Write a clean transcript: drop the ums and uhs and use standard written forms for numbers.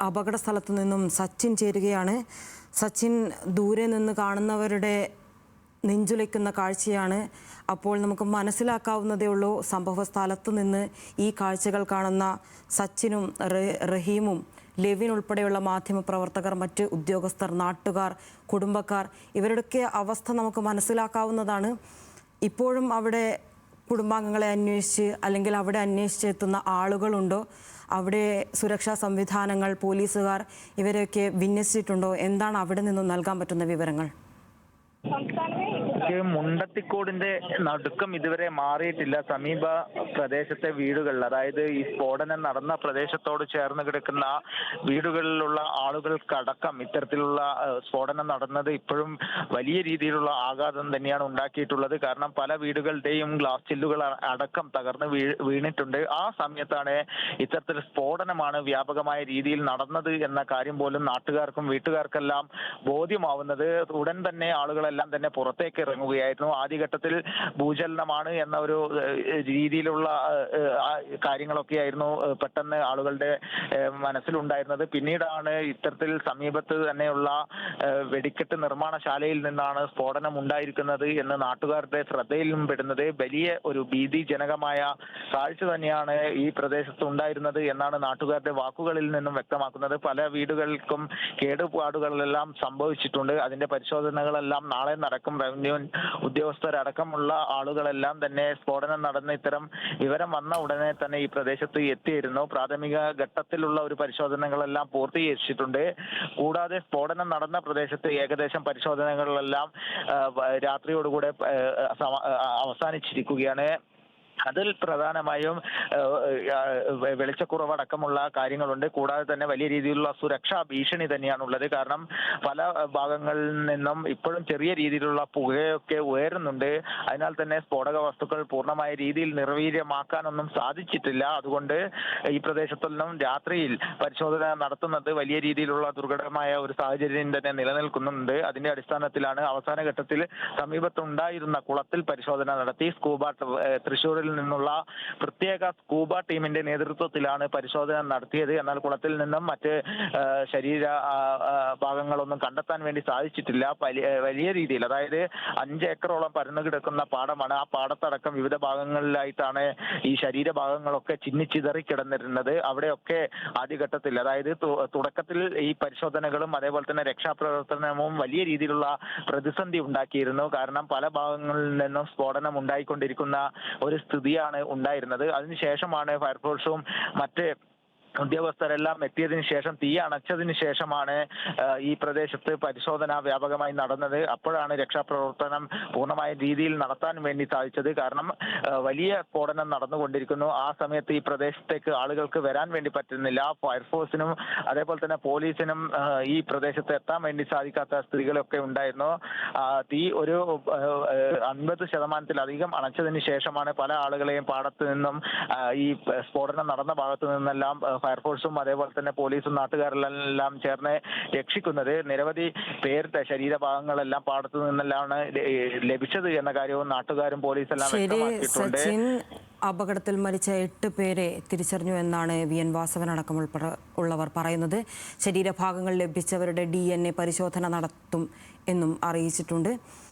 അപകട സ്ഥലത്തു നിന്നും സച്ചിൻ ചേരുകയാണ്. സച്ചിൻ, ദൂരെ നിന്ന് കാണുന്നവരുടെ നെഞ്ചുലയ്ക്കുന്ന കാഴ്ചയാണ്. അപ്പോൾ നമുക്ക് മനസ്സിലാക്കാവുന്നതേ ഉള്ളൂ, സംഭവ സ്ഥലത്തു നിന്ന് ഈ കാഴ്ചകൾ കാണുന്ന സച്ചിനും റഹീമും ലെവിൻ ഉൾപ്പെടെയുള്ള മാധ്യമപ്രവർത്തകർ, മറ്റ് ഉദ്യോഗസ്ഥർ, നാട്ടുകാർ, കുടുംബക്കാർ, ഇവരുടെയൊക്കെ അവസ്ഥ നമുക്ക് മനസ്സിലാക്കാവുന്നതാണ്. ഇപ്പോഴും അവിടെ കുടുംബാംഗങ്ങളെ അന്വേഷിച്ച് അല്ലെങ്കിൽ അവിടെ അന്വേഷിച്ചെത്തുന്ന ആളുകളുണ്ടോ? അവിടെ സുരക്ഷാ സംവിധാനങ്ങൾ, പോലീസുകാർ ഇവരെയൊക്കെ വിന്യസിച്ചിട്ടുണ്ടോ? എന്താണ് അവിടെ നിന്നും നൽകാൻ പറ്റുന്ന വിവരങ്ങൾ? മുണ്ടത്തിക്കോടിന്റെ നടുക്കം ഇതുവരെ മാറിയിട്ടില്ല. സമീപ പ്രദേശത്തെ വീടുകളിൽ, അതായത് ഈ സ്ഫോടനം നടന്ന പ്രദേശത്തോട് ചേർന്ന് കിടക്കുന്ന വീടുകളിലുള്ള ആളുകൾക്കടക്കം ഇത്തരത്തിലുള്ള സ്ഫോടനം നടന്നത് ഇപ്പോഴും വലിയ രീതിയിലുള്ള ആഘാതം തന്നെയാണ് ഉണ്ടാക്കിയിട്ടുള്ളത്. കാരണം പല വീടുകളുടെയും ഗ്ലാസ് ചില്ലുകൾ അടക്കം തകർന്ന് വീണിട്ടുണ്ട്. ആ സമയത്താണ് ഇത്തരത്തിൽ സ്ഫോടനമാണ് വ്യാപകമായ രീതിയിൽ നടന്നത് എന്ന കാര്യം പോലും നാട്ടുകാർക്കും വീട്ടുകാർക്കെല്ലാം ബോധ്യമാവുന്നത്. ഉടൻ തന്നെ ആളുകളെല്ലാം തന്നെ പുറത്തേക്ക് ഇറങ്ങുകയായിരുന്നു. ആദ്യഘട്ടത്തിൽ ഭൂചലനമാണ് എന്ന ഒരു രീതിയിലുള്ള കാര്യങ്ങളൊക്കെയായിരുന്നു പെട്ടെന്ന് ആളുകളുടെ മനസ്സിലുണ്ടായിരുന്നത്. പിന്നീടാണ് ഇത്തരത്തിൽ സമീപത്ത് തന്നെയുള്ള വെടിക്കെട്ട് നിർമ്മാണശാലയിൽ നിന്നാണ് സ്ഫോടനം ഉണ്ടായിരിക്കുന്നത് എന്ന് നാട്ടുകാരുടെ ശ്രദ്ധയിലും പെടുന്നത്. വലിയ ഒരു ഭീതിജനകമായ കാഴ്ച തന്നെയാണ് ഈ പ്രദേശത്ത് ഉണ്ടായിരുന്നത് എന്നാണ് നാട്ടുകാരുടെ വാക്കുകളിൽ നിന്നും വ്യക്തമാക്കുന്നത്. പല വീടുകൾക്കും കേടുപാടുകളെല്ലാം സംഭവിച്ചിട്ടുണ്ട്. അതിന്റെ പരിശോധനകളെല്ലാം നാളെ നടക്കും. റവന്യൂ ഉദ്യോഗസ്ഥരടക്കമുള്ള ആളുകളെല്ലാം തന്നെ സ്ഫോടനം നടന്ന ഇത്തരം വിവരം വന്ന ഉടനെ തന്നെ ഈ പ്രദേശത്ത് എത്തിയിരുന്നു. പ്രാഥമിക ഘട്ടത്തിലുള്ള ഒരു പരിശോധനകളെല്ലാം പൂർത്തീകരിച്ചിട്ടുണ്ട്. കൂടാതെ സ്ഫോടനം നടന്ന പ്രദേശത്ത് ഏകദേശം പരിശോധനകളെല്ലാം രാത്രിയോടുകൂടെ അവസാനിച്ചിരിക്കുകയാണ്. അതിൽ പ്രധാനമായും വെളിച്ചക്കുറവടക്കമുള്ള കാര്യങ്ങളുണ്ട്. കൂടാതെ തന്നെ വലിയ രീതിയിലുള്ള സുരക്ഷാ ഭീഷണി തന്നെയാണുള്ളത്. കാരണം പല ഭാഗങ്ങളിൽ നിന്നും ഇപ്പോഴും ചെറിയ രീതിയിലുള്ള പുകയൊക്കെ ഉയരുന്നുണ്ട്. അതിനാൽ തന്നെ സ്ഫോടക വസ്തുക്കൾ പൂർണ്ണമായ രീതിയിൽ നിർവീര്യമാക്കാനൊന്നും സാധിച്ചിട്ടില്ല. അതുകൊണ്ട് ഈ പ്രദേശത്തൊന്നും രാത്രിയിൽ പരിശോധന നടത്തുന്നത് വലിയ രീതിയിലുള്ള ദുർഘടമായ ഒരു സാഹചര്യം തന്നെ നിലനിൽക്കുന്നുണ്ട്. അതിന്റെ അടിസ്ഥാനത്തിലാണ് അവസാന ഘട്ടത്തിൽ സമീപത്തുണ്ടായിരുന്ന കുളത്തിൽ പരിശോധന നടത്തി. തൃശ്ശൂരിൽ നിന്നുള്ള പ്രത്യേക സ്കൂബ ടീമിന്റെ നേതൃത്വത്തിലാണ് പരിശോധന നടത്തിയത്. എന്നാൽ കുളത്തിൽ നിന്നും മറ്റ് ശരീര ഭാഗങ്ങളൊന്നും കണ്ടെത്താൻ വേണ്ടി സാധിച്ചിട്ടില്ല. വലിയ രീതിയിൽ, അതായത് 5 ഏക്കറോളം പരന്നു കിടക്കുന്ന പാടമാണ്. ആ പാടത്തടക്കം വിവിധ ഭാഗങ്ങളിലായിട്ടാണ് ഈ ശരീരഭാഗങ്ങളൊക്കെ ചിന്നിച്ചിതറി കിടന്നിരുന്നത്. അവിടെയൊക്കെ ആദ്യഘട്ടത്തിൽ, അതായത് തുടക്കത്തിൽ ഈ പരിശോധനകളും അതേപോലെ തന്നെ രക്ഷാപ്രവർത്തനവും വലിയ രീതിയിലുള്ള പ്രതിസന്ധി ഉണ്ടാക്കിയിരുന്നു. കാരണം പല ഭാഗങ്ങളിൽ നിന്നും സ്ഫോടനം ഉണ്ടായിക്കൊണ്ടിരിക്കുന്ന ഒരു സ്ഥിതിയാണ് ഉണ്ടായിരുന്നത്. അതിനുശേഷമാണ് ഫയർഫോഴ്സും മറ്റ് ഉദ്യോഗസ്ഥരെല്ലാം എത്തിയതിനു ശേഷം, തീ അണച്ചതിന് ശേഷമാണ് ഈ പ്രദേശത്ത് പരിശോധന വ്യാപകമായി നടന്നത്. അപ്പോഴാണ് രക്ഷാപ്രവർത്തനം പൂർണ്ണമായ രീതിയിൽ നടത്താൻ വേണ്ടി സാധിച്ചത്. കാരണം വലിയ സ്ഫോടനം നടന്നുകൊണ്ടിരിക്കുന്നു. ആ സമയത്ത് ഈ പ്രദേശത്തേക്ക് ആളുകൾക്ക് വരാൻ വേണ്ടി പറ്റുന്നില്ല. ഫയർഫോഴ്സിനും അതേപോലെ തന്നെ പോലീസിനും ഈ പ്രദേശത്ത് എത്താൻ വേണ്ടി സാധിക്കാത്ത സ്ത്രീകളൊക്കെ ഉണ്ടായിരുന്നു. തീ ഒരു 50% അണച്ചതിന് ശേഷമാണ് പല ആളുകളെയും പാടത്ത് നിന്നും ഈ സ്ഫോടനം നടന്ന ഭാഗത്തു നിന്നെല്ലാം ഫയർഫോഴ്സും അതേപോലെ തന്നെ പോലീസും നാട്ടുകാരെല്ലാം ചേർന്ന് രക്ഷിക്കുന്നത്. നിരവധി പേരുടെ ശരീരഭാഗങ്ങളെല്ലാം പാടത്തു നിന്നെല്ലാം ലഭിച്ചത് എന്ന കാര്യവും നാട്ടുകാരും പോലീസെല്ലാം വ്യക്തമാക്കിയിട്ടുണ്ട്. അപകടത്തിൽ മരിച്ച 8 പേരെ തിരിച്ചറിഞ്ഞു എന്നാണ് VN വാസവൻ അടക്കം ഉള്ളവർ പറയുന്നത്. ശരീരഭാഗങ്ങൾ ലഭിച്ചവരുടെ DNA പരിശോധന നടത്തും എന്നും അറിയിച്ചിട്ടുണ്ട്.